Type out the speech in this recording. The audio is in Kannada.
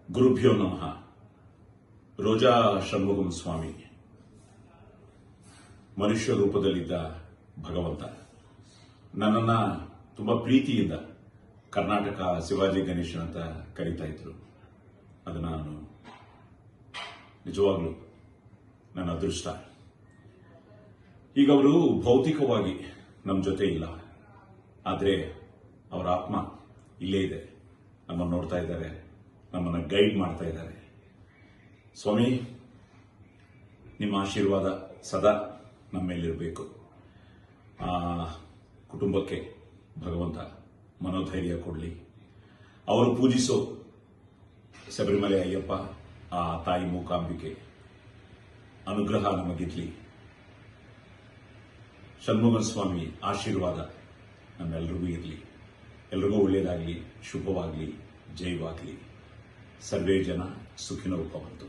ಗುರುಭ್ಯೋ ನಮಃ. ರೋಜಾ ಷಣ್ಮುಗಂ ಸ್ವಾಮಿ ಮನುಷ್ಯ ರೂಪದಲ್ಲಿದ್ದ ಭಗವಂತ ನನ್ನನ್ನು ತುಂಬಾ ಪ್ರೀತಿಯಿಂದ ಕರ್ನಾಟಕ ಶಿವಾಜಿ ಗಣೇಶನ್ ಅಂತ ಕರೀತಾ ಇದ್ರು. ಅದು ನಾನು ನಿಜವಾಗ್ಲೂ ನನ್ನ ಅದೃಷ್ಟ. ಈಗ ಅವರು ಭೌತಿಕವಾಗಿ ನಮ್ಮ ಜೊತೆ ಇಲ್ಲ, ಆದರೆ ಅವರ ಆತ್ಮ ಇಲ್ಲೇ ಇದೆ, ನಮ್ಮನ್ನು ನೋಡ್ತಾ ಇದ್ದಾರೆ, ನಮ್ಮನ್ನು ಗೈಡ್ ಮಾಡ್ತಾ ಇದ್ದಾರೆ. ಸ್ವಾಮಿ, ನಿಮ್ಮ ಆಶೀರ್ವಾದ ಸದಾ ನಮ್ಮ ಮೇಲಿರಬೇಕು. ಆ ಕುಟುಂಬಕ್ಕೆ ಭಗವಂತ ಮನೋಧೈರ್ಯ ಕೊಡಲಿ. ಅವರು ಪೂಜಿಸೋ ಶಬರಿಮಲೆ ಅಯ್ಯಪ್ಪ, ಆ ತಾಯಿ ಮೂಕಾಂಬಿಕೆ ಅನುಗ್ರಹ ನಮಗಿರ್ಲಿ. ಷಣ್ಮುಗನ್ ಸ್ವಾಮಿ ಆಶೀರ್ವಾದ ನಮ್ಮೆಲ್ಲರಿಗೂ ಇರಲಿ. ಎಲ್ರಿಗೂ ಒಳ್ಳೆಯದಾಗಲಿ, ಶುಭವಾಗಲಿ, ಜಯವಾಗಲಿ. ಸರ್ವೇ ಜನ ಸುಖಿನೋ ಭವಂತು.